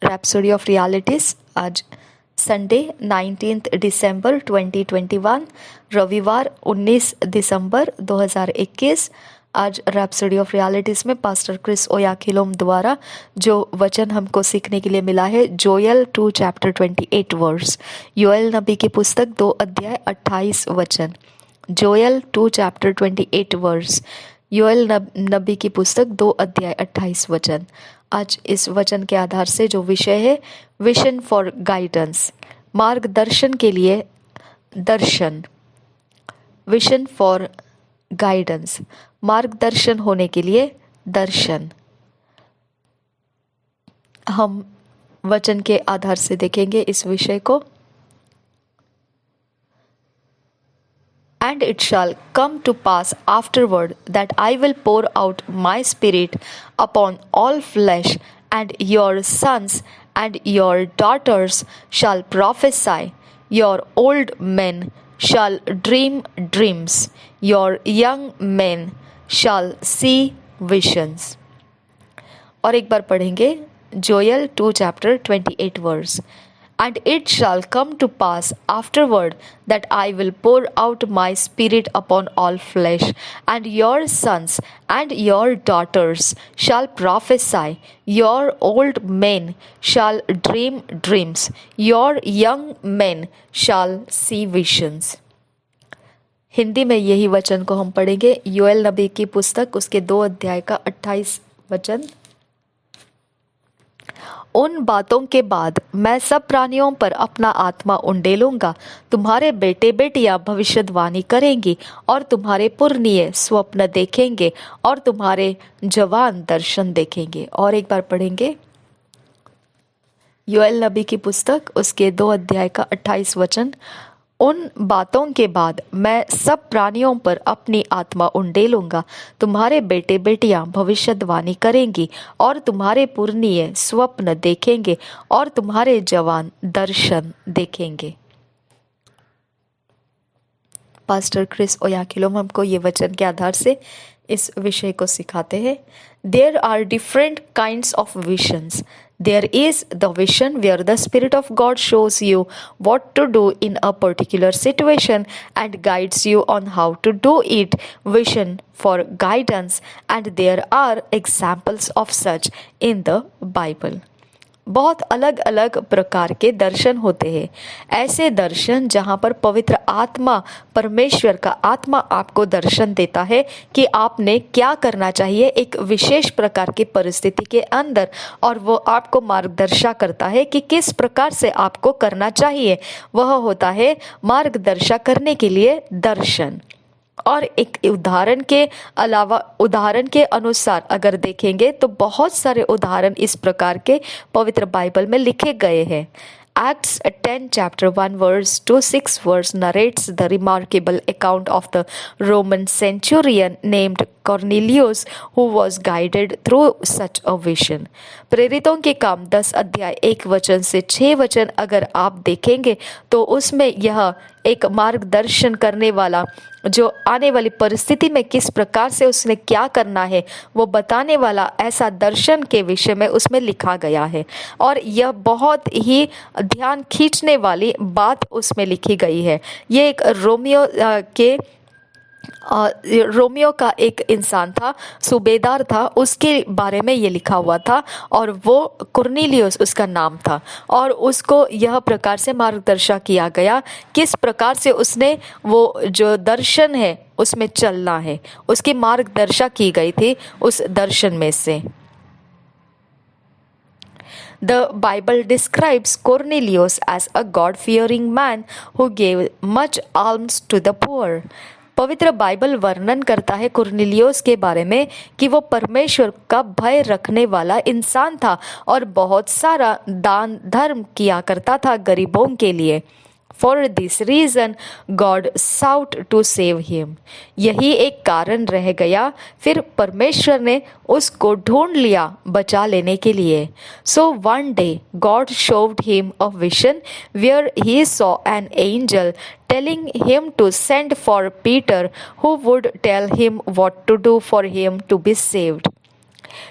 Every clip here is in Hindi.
Rhapsody of realities. आज संडे 19 दिसंबर 2021, रविवार 19 दिसंबर 2021। आज रैप्सोडी ऑफ रियलिटीज में पास्टर क्रिस ओयाखिलोम द्वारा जो वचन हमको सीखने के लिए मिला है, जोएल 2 चैप्टर 28 वर्स। योएल नबी की पुस्तक 2 अध्याय 28 वचन। Joel 2 chapter 28 verse. योएल नबी की पुस्तक 2 अध्याय 28 वचन। आज इस वचन के आधार से जो विषय है, विजन फॉर गाइडेंस, मार्गदर्शन के लिए दर्शन। विजन फॉर गाइडेंस, मार्गदर्शन होने के लिए दर्शन। हम वचन के आधार से देखेंगे इस विषय को। And it shall come to pass afterward that I will pour out my spirit upon all flesh, and your sons and your daughters shall prophesy, your old men shall dream dreams, your young men shall see visions। और एक बार पढ़ेंगे Joel 2 chapter 28 verse. And it shall come to pass afterward that I will pour out my spirit upon all flesh, and your sons and your daughters shall prophesy, your old men shall dream dreams, your young men shall see visions। Hindi में यही वचन को हम पढ़ेंगे। योएल नबी की पुस्तक उसके 2 अध्याय का 28 वचन। उन बातों के बाद मैं सब प्राणियों पर अपना आत्मा उंडेलूंगा, तुम्हारे बेटे बेटियां भविष्यवाणी करेंगी, और तुम्हारे पुरनिये स्वप्न देखेंगे, और तुम्हारे जवान दर्शन देखेंगे। और एक बार पढ़ेंगे योएल नबी की पुस्तक उसके 2 अध्याय का 28 वचन। उन बातों के बाद मैं सब प्राणियों पर अपनी आत्मा उंडेलूंगा, तुम्हारे बेटे बेटियां भविष्यवाणी करेंगी, और तुम्हारे पुरनिये स्वप्न देखेंगे, और तुम्हारे जवान दर्शन देखेंगे। पास्टर क्रिस ओयाखिलोम हमको ये वचन के आधार से इस विषय को सिखाते हैं। There are different kinds of visions. There is the vision where the Spirit of God shows you what to do in a particular situation and guides you on how to do it. Vision for guidance, and there are examples of such in the Bible। बहुत अलग अलग प्रकार के दर्शन होते हैं। ऐसे दर्शन जहाँ पर पवित्र आत्मा, परमेश्वर का आत्मा आपको दर्शन देता है कि आपने क्या करना चाहिए एक विशेष प्रकार की परिस्थिति के अंदर, और वो आपको मार्गदर्शन करता है कि किस प्रकार से आपको करना चाहिए। वह होता है मार्गदर्शन करने के लिए दर्शन। और एक उदाहरण के अलावा, उदाहरण के अनुसार अगर देखेंगे तो बहुत सारे उदाहरण इस प्रकार के पवित्र बाइबल में लिखे गए हैं। Acts 10 chapter 1 verse to 6 verse narrates the remarkable account of the Roman centurion named Cornelius who was guided through such a vision। प्रेरितों के काम 10 अध्याय 1 वचन से 6 वचन अगर आप देखेंगे तो उसमें यह एक मार्गदर्शन करने वाला, जो आने वाली परिस्थिति में किस प्रकार से उसने क्या करना है वो बताने वाला ऐसा दर्शन के विषय में उसमें लिखा गया है। और यह बहुत ही ध्यान खींचने वाली बात उसमें लिखी गई है। ये एक रोमियो का एक इंसान था, सूबेदार था, उसके बारे में ये लिखा हुआ था, और वो कुर्नेलियस उसका नाम था। और उसको यह प्रकार से मार्गदर्शन किया गया किस प्रकार से उसने वो जो दर्शन है उसमें चलना है, उसकी मार्गदर्शन की गई थी उस दर्शन में से। The Bible describes Cornelius as a God-fearing man who gave much alms to the poor। पवित्र बाइबल वर्णन करता है कुर्नेलियुस के बारे में कि वो परमेश्वर का भय रखने वाला इंसान था और बहुत सारा दान धर्म किया करता था गरीबों के लिए। For this reason God sought to save him। यही एक कारण रह गया, फिर परमेश्वर ने उसको ढूंढ लिया बचा लेने के लिए। So one day God showed him a vision where he saw an angel telling him to send for Peter who would tell him what to do for him to be saved।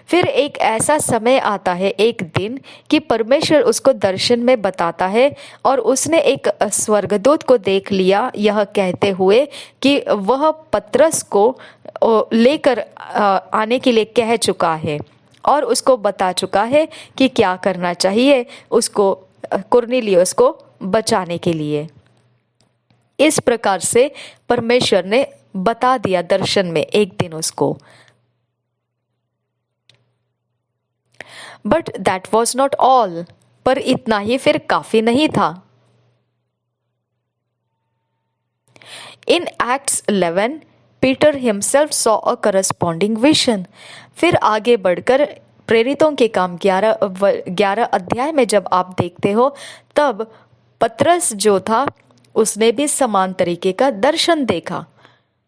फिर एक ऐसा समय आता है, एक दिन, कि परमेश्वर उसको दर्शन में बताता है और उसने एक स्वर्गदूत को देख लिया यह कहते हुए कि वह पतरस को लेकर आने के लिए कह चुका है और उसको बता चुका है कि क्या करना चाहिए उसको, कुरनेलियुस को बचाने के लिए। इस प्रकार से परमेश्वर ने बता दिया दर्शन में एक दिन उसको। But that was not all, पर इतना ही फिर काफी नहीं था। In Acts 11 Peter himself saw a corresponding vision. फिर आगे बढ़कर प्रेरितों के काम 11 अध्याय में जब आप देखते हो तब पतरस जो था उसने भी समान तरीके का दर्शन देखा।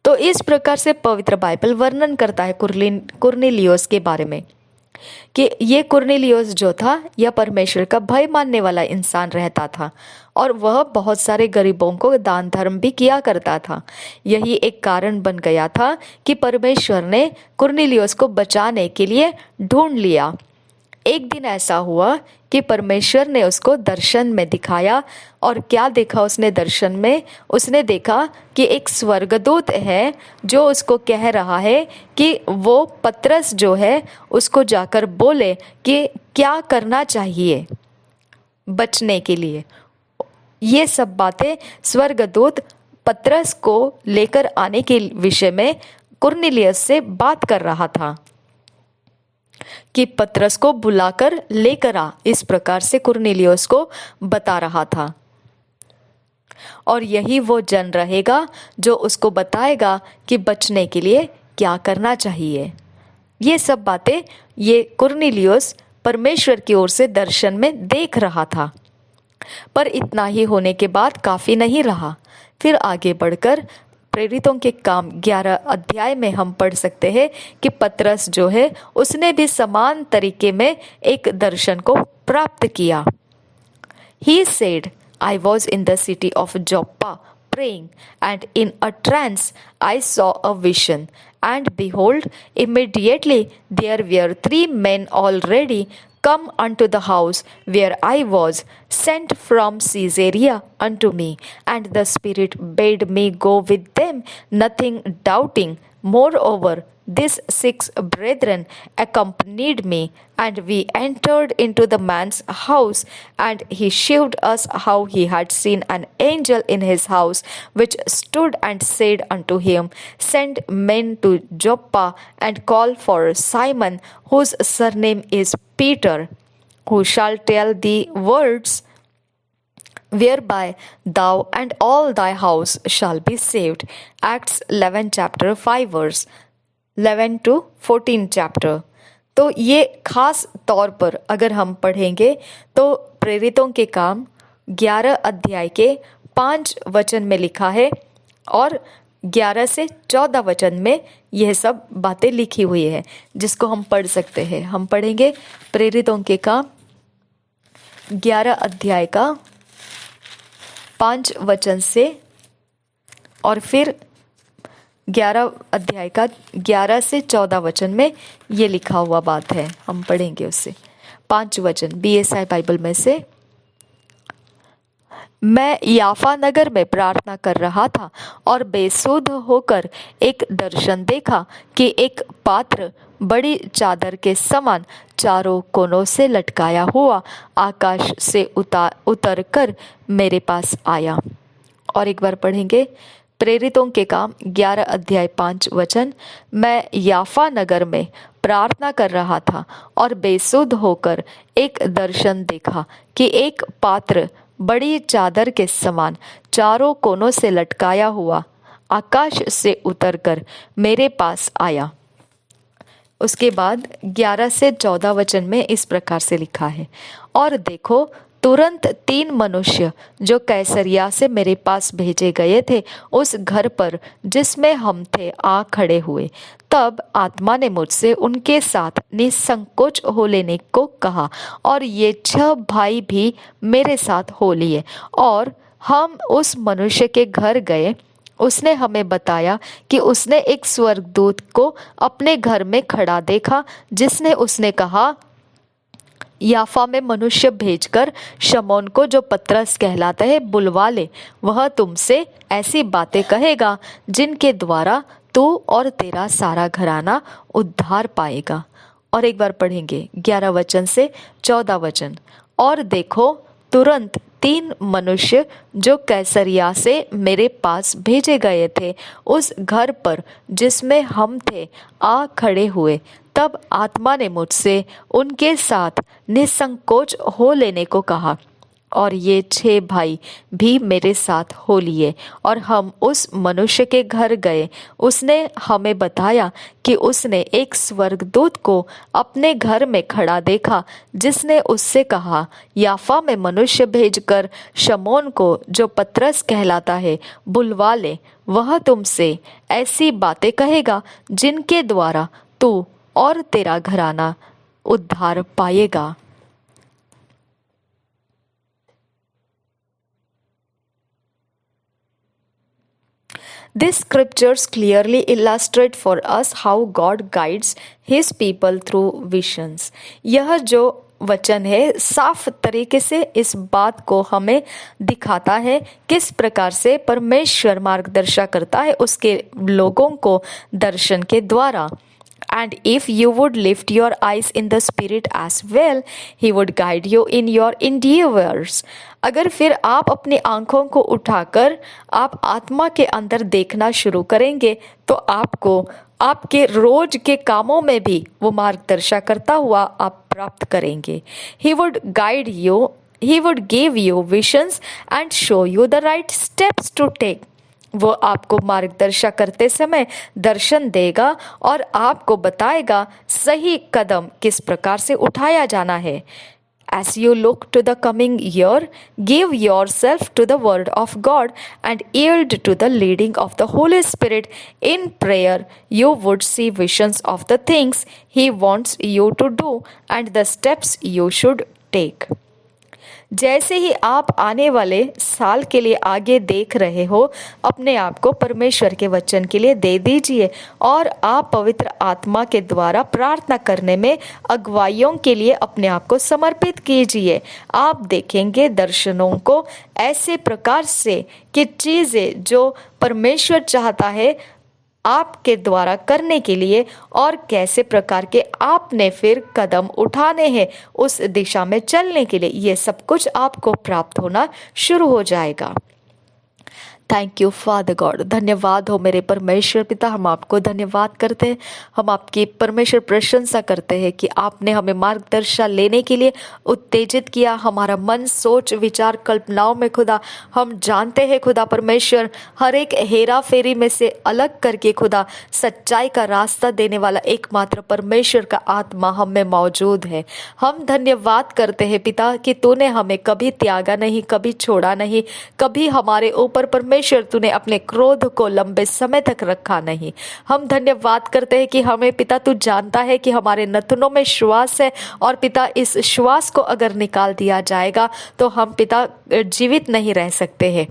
तो इस प्रकार से पवित्र बाइबल वर्णन करता है कुरनेलियुस के बारे में कि ये कुरनेलियुस जो था यह परमेश्वर का भय मानने वाला इंसान रहता था और वह बहुत सारे गरीबों को दान धर्म भी किया करता था। यही एक कारण बन गया था कि परमेश्वर ने कुरनेलियुस को बचाने के लिए ढूंढ लिया। एक दिन ऐसा हुआ कि परमेश्वर ने उसको दर्शन में दिखाया और क्या देखा उसने दर्शन में? उसने देखा कि एक स्वर्गदूत है जो उसको कह रहा है कि वो पतरस जो है उसको जाकर बोले कि क्या करना चाहिए बचने के लिए। ये सब बातें स्वर्गदूत पतरस को लेकर आने के विषय में कुरनेलियुस से बात कर रहा था कि पतरस को बुलाकर लेकर आ, इस प्रकार से कुरनेलियुस को बता रहा था। और यही वो जन रहेगा जो उसको बताएगा कि बचने के लिए क्या करना चाहिए। ये सब बातें ये कुरनेलियुस परमेश्वर की ओर से दर्शन में देख रहा था। पर इतना ही होने के बाद काफी नहीं रहा। फिर आगे बढ़कर प्रेरितों के काम 11 अध्याय में हम पढ़ सकते हैं कि पतरस जो है उसने भी समान तरीके में एक दर्शन को प्राप्त किया। He said, I was in the city of Joppa praying, and in a trance I saw a vision. And behold, immediately there were 3 men already come unto the house where I was, sent from Caesarea unto me. And the Spirit bade me go with them, nothing doubting. Moreover, these 6 brethren accompanied me, and we entered into the man's house, and he shewed us how he had seen an angel in his house, which stood and said unto him, Send men to Joppa, and call for Simon, whose surname is Peter, who shall tell thee words whereby thou and all thy house shall be saved. Acts 11 chapter 5 verse 11 to 14 chapter. तो ये खास तौर पर अगर हम पढ़ेंगे तो प्रेरितों के काम 11 अध्याय के 5 वचन में लिखा है और 11 से 14 वचन में यह सब बातें लिखी हुई है जिसको हम पढ़ सकते हैं। हम पढ़ेंगे प्रेरितों के काम 11 अध्याय का 5 वचन से और फिर 11 अध्याय का 11 से 14 वचन में ये लिखा हुआ बात है। हम पढ़ेंगे उससे 5 वचन BSI बाइबल में से। मैं याफा नगर में प्रार्थना कर रहा था और बेसुध होकर एक दर्शन देखा कि एक पात्र बड़ी चादर के समान चारों कोनों से लटकाया हुआ आकाश से उतर कर मेरे पास आया। और एक बार पढ़ेंगे प्रेरितों के काम 11 अध्याय 5 वचन। मैं याफा नगर में प्रार्थना कर रहा था और बेसुध होकर एक दर्शन देखा कि एक पात्र बड़ी चादर के समान चारों कोनों से लटकाया हुआ आकाश से उतरकर मेरे पास आया। उसके बाद 11 से 14 वचन में इस प्रकार से लिखा है, और देखो तुरंत 3 मनुष्य जो कैसरिया से मेरे पास भेजे गए थे उस घर पर जिसमें हम थे आ खड़े हुए। तब आत्मा ने मुझसे उनके साथ निसंकोच हो लेने को कहा, और ये 6 भाई भी मेरे साथ हो लिए, और हम उस मनुष्य के घर गए उसने हमें बताया कि उसने एक स्वर्गदूत को अपने घर में खड़ा देखा, जिसने उसने कहा, याफा में मनुष्य भेजकर शमौन को, जो पतरस कहलाता है, बुलवा ले। वह तुमसे ऐसी बातें कहेगा जिनके द्वारा तू और तेरा सारा घराना उद्धार पाएगा। और एक बार पढ़ेंगे 11 वचन से 14 वचन। और देखो, तुरंत 3 मनुष्य जो कैसरिया से मेरे पास भेजे गए थे, उस घर पर जिसमें हम थे आ खड़े हुए। तब आत्मा ने मुझसे उनके साथ निसंकोच हो लेने को कहा, और ये 6 भाई भी मेरे साथ हो लिए, और हम उस मनुष्य के घर गए। उसने हमें बताया कि उसने एक स्वर्गदूत को अपने घर में खड़ा देखा, जिसने उससे कहा, याफा में मनुष्य भेजकर शमौन को, जो पतरस कहलाता है, बुलवा ले। वह तुमसे ऐसी बातें कहेगा जिनके द्वारा तू और तेरा घराना उद्धार पाएगा। These scriptures clearly illustrate for us how God guides His people through visions. यह जो वचन है साफ तरीके से इस बात को हमें दिखाता है किस प्रकार से परमेश्वर मार्गदर्शन करता है उसके लोगों को दर्शन के द्वारा। And if you would lift your eyes in the spirit as well, he would guide you in your endeavors. अगर फिर आप अपनी आंखों को उठाकर आप आत्मा के अंदर देखना शुरू करेंगे तो आपको आपके रोज के कामों में भी वो मार्गदर्शन करता हुआ आप प्राप्त करेंगे। He would guide you, he would give you visions and show you the right steps to take. वो आपको मार्गदर्शन करते समय दर्शन देगा और आपको बताएगा सही कदम किस प्रकार से उठाया जाना है। As you look to the coming year, give yourself to the word of God and yield to the leading of the Holy Spirit in prayer. You would see visions of the things He wants you to do and the steps you should take. जैसे ही आप आने वाले साल के लिए आगे देख रहे हो, अपने आप को परमेश्वर के वचन के लिए दे दीजिए और आप पवित्र आत्मा के द्वारा प्रार्थना करने में अगुवाइयों के लिए अपने आप को समर्पित कीजिए। आप देखेंगे दर्शनों को ऐसे प्रकार से कि चीज़ें जो परमेश्वर चाहता है आपके द्वारा करने के लिए और कैसे प्रकार के आपने फिर कदम उठाने हैं उस दिशा में चलने के लिए, ये सब कुछ आपको प्राप्त होना शुरू हो जाएगा। Thank you father God. धन्यवाद हो मेरे परमेश्वर पिता, हम आपको धन्यवाद करते हैं, हम आपकी परमेश्वर प्रशंसा करते हैं कि आपने हमें मार्गदर्शन लेने के लिए उत्तेजित किया। हमारा मन, सोच, विचार, कल्पनाओं में खुदा हम जानते हैं खुदा परमेश्वर हर एक हेरा फेरी में से अलग करके खुदा सच्चाई का रास्ता देने वाला एकमात्र परमेश्वर का आत्मा हम में मौजूद है। हम धन्यवाद करते हैं पिता कि तूने हमें कभी त्यागा नहीं, कभी छोड़ा नहीं, कभी हमारे ऊपर परमेश्वर तूने अपने क्रोध को लंबे समय तक रखा नहीं। हम धन्यवाद करते हैं कि हमें पिता तू जानता है कि हमारे नथनों में श्वास है और पिता इस श्वास को अगर निकाल दिया जाएगा तो हम पिता जीवित नहीं रह सकते हैं।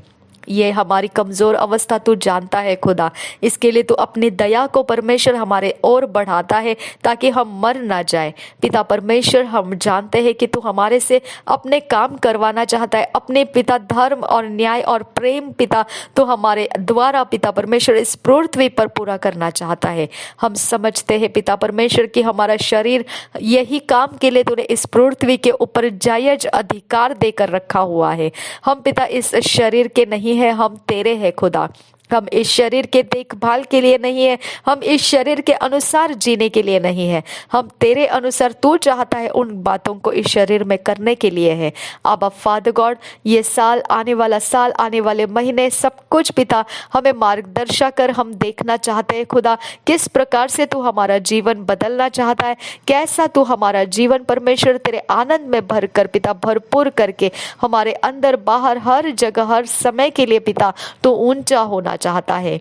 ये हमारी कमज़ोर अवस्था तू जानता है खुदा, इसके लिए तू अपनी दया को परमेश्वर हमारे ओर बढ़ाता है ताकि हम मर ना जाए। पिता परमेश्वर हम जानते हैं कि तू हमारे से अपने काम करवाना चाहता है, अपने पिता धर्म और न्याय और प्रेम पिता तो हमारे द्वारा पिता परमेश्वर इस पृथ्वी पर पूरा करना चाहता है। हम समझते हैं पिता परमेश्वर कि हमारा शरीर यही काम के लिए तूने इस पृथ्वी के ऊपर जायज अधिकार देकर रखा हुआ है। हम पिता इस शरीर के नहीं है, हम तेरे हैं खुदा। हम इस शरीर के देखभाल के लिए नहीं है, हम इस शरीर के अनुसार जीने के लिए नहीं है, हम तेरे अनुसार तू चाहता है उन बातों को इस शरीर में करने के लिए है। अब फादर गॉड ये साल, आने वाला साल, आने वाले महीने सब कुछ पिता हमें मार्गदर्शन कर, हम देखना चाहते हैं खुदा किस प्रकार से तू हमारा जीवन बदलना चाहता है, कैसा तू हमारा जीवन परमेश्वर तेरे आनंद में भर कर पिता भरपूर करके हमारे अंदर बाहर हर जगह हर समय के लिए पिता तू ऊंचा होना चाहता है।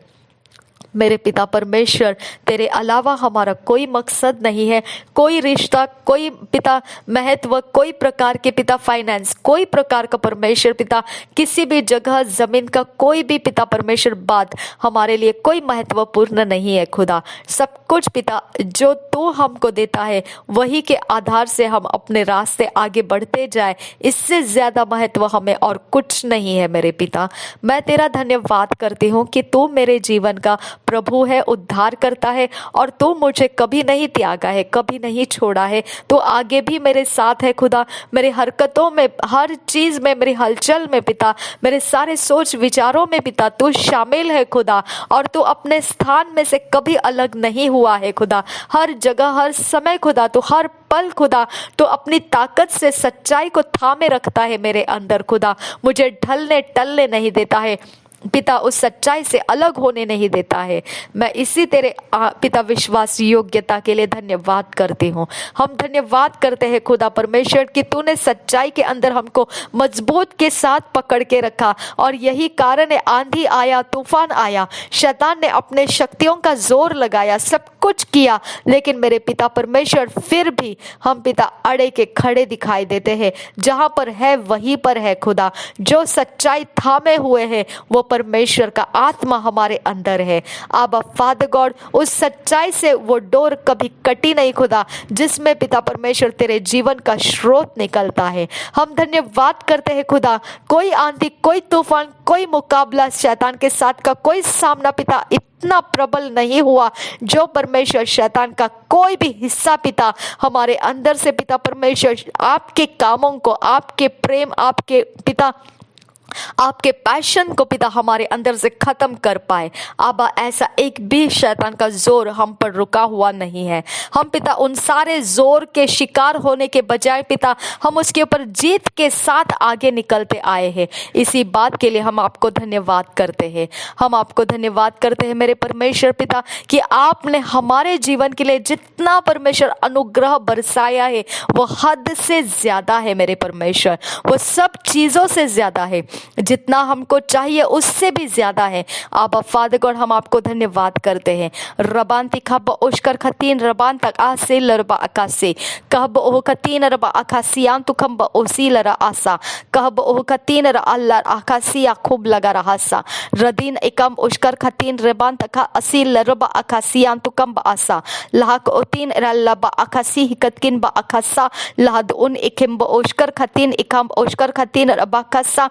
मेरे पिता परमेश्वर, तेरे अलावा हमारा कोई मकसद नहीं है, कोई रिश्ता, कोई पिता महत्व, कोई प्रकार के पिता फाइनेंस, कोई प्रकार का परमेश्वर पिता किसी भी जगह जमीन का कोई भी पिता परमेश्वर बात हमारे लिए कोई महत्वपूर्ण नहीं है खुदा। सब कुछ पिता जो तू हमको देता है वही के आधार से हम अपने रास्ते आगे बढ़ते जाए, इससे ज्यादा महत्व हमें और कुछ नहीं है मेरे पिता। मैं तेरा धन्यवाद करती हूँ कि तू मेरे जीवन का प्रभु है, उद्धार करता है और तू मुझे कभी नहीं त्यागा है, कभी नहीं छोड़ा है। तू आगे भी मेरे साथ है खुदा, मेरे हरकतों में, हर चीज में, मेरी हलचल में पिता, मेरे सारे सोच विचारों में पिता तू शामिल है खुदा, और तू अपने स्थान में से कभी अलग नहीं हुआ है खुदा। हर जगह, हर समय खुदा, तू हर पल खुदा तो अपनी ताकत से सच्चाई को थामे रखता है मेरे अंदर खुदा, मुझे ढलने टलने नहीं देता है पिता, उस सच्चाई से अलग होने नहीं देता है। मैं इसी तेरे पिता विश्वास योग्यता के लिए धन्यवाद करती हूँ। हम धन्यवाद करते हैं खुदा परमेश्वर कि तूने सच्चाई के अंदर हमको मजबूत के साथ पकड़ के रखा, और यही कारण है आंधी आया, तूफान आया, शैतान ने अपने शक्तियों का जोर लगाया, सब कुछ किया, लेकिन मेरे पिता परमेश्वर फिर भी हम पिता अड़े के खड़े दिखाई देते हैं। जहां पर है वहीं पर है खुदा, जो सच्चाई थामे हुए है वो परमेश्वर का आत्मा हमारे अंदर है। आबा फादर गॉड, उस सच्चाई से वो डोर कभी कटी नहीं खुदा, जिसमें पिता परमेश्वर तेरे जीवन का स्रोत निकलता है। हम धन्यवाद करते हैं खुदा, कोई आंधी, कोई तूफान, कोई मुकाबला शैतान के साथ का कोई सामना पिता इतना प्रबल नहीं हुआ जो परमेश्वर शैतान का कोई भी हिस्सा पिता हमारे अंदर से पिता परमेश्वर आपके कामों को, आपके प्रेम, आपके पिता आपके पैशन को पिता हमारे अंदर से खत्म कर पाए। आबा ऐसा एक भी शैतान का जोर हम पर रुका हुआ नहीं है। हम पिता उन सारे जोर के शिकार होने के बजाय पिता हम उसके ऊपर जीत के साथ आगे निकलते आए हैं। इसी बात के लिए हम आपको धन्यवाद करते हैं। हम आपको धन्यवाद करते हैं मेरे परमेश्वर पिता कि आपने हमारे जीवन के लिए जितना परमेश्वर अनुग्रह बरसाया है वो हद से ज्यादा है मेरे परमेश्वर, वो सब चीजों से ज्यादा है, जितना हमको चाहिए उससे भी ज्यादा है। आबा फादर गॉड, हम आपको धन्यवाद करते हैं। रबांती खब ओशकर खतीन रबान तक आसे लरबा अकासे कहब ओह खतीन रबा अकासियान तु खब ओसी लरा आसा कहब ओह खतीन र अल्लाह अकासिया खूब लगा रहासा रदीन एकम ओशकर खतीन रबान तक असी लरबा अकासियान तु कम आसा लहक ओतीन रल्लबा अकासी हिकतकिन बा अकासा लहद उन इकिम ओशकर खतीन इकम ओशकर खतीन रबा कसा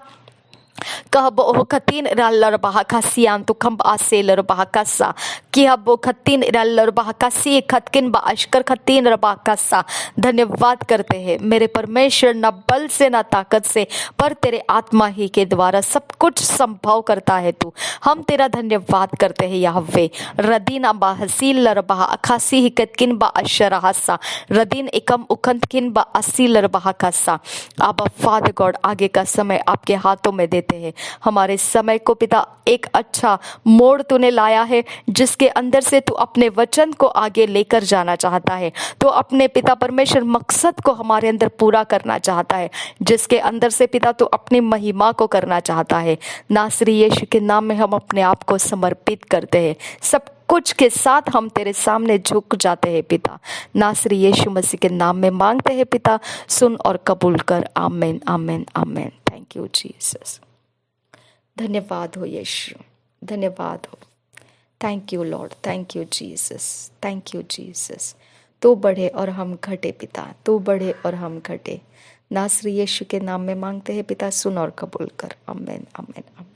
कहब ओह खतीन रल्लर बहकासियान तु खम आसेलर बहकासा किहब खतीन रल्लर बहकासी खतकिन बा अशकर खतीन रबाकासा। धन्यवाद करते हैं मेरे परमेश्वर, न बल से न ताकत से पर तेरे आत्मा ही के द्वारा सब कुछ संभव करता है तू। हम तेरा धन्यवाद करते हैं यहोवे। रदीन बा हसीलर बहा अखासी हिकतकिन बा अशरहासा रदीन एकम उखंतकिन बा असीलर बहकासा। आबा फादर गॉड, आगे का समय आपके हाथों में देते हैं। हमारे समय को पिता एक अच्छा मोड़ तूने लाया है, जिसके अंदर से तू अपने वचन को आगे लेकर जाना चाहता है। तो अपने पिता परमेश्वर मकसद को हमारे अंदर पूरा करना चाहता है, जिसके अंदर से पिता तू अपनी महिमा को करना चाहता है। नासरी यीशु के नाम में हम अपने आप को समर्पित करते हैं। सब कुछ के साथ हम तेरे सामने झुक जाते हैं पिता। नासरी यीशु मसीह के नाम में मांगते हैं पिता, सुन और कबूल कर। आमीन, आमीन, आमीन। Thank you Jesus. धन्यवाद हो यीशु, धन्यवाद हो। Thank you Lord, thank you Jesus, thank you Jesus. तू बढ़े और हम घटे पिता, तू बढ़े और हम घटे। नासरी यीशु के नाम में मांगते हैं पिता, सुन और कबूल कर। आमीन, आमीन, आमीन।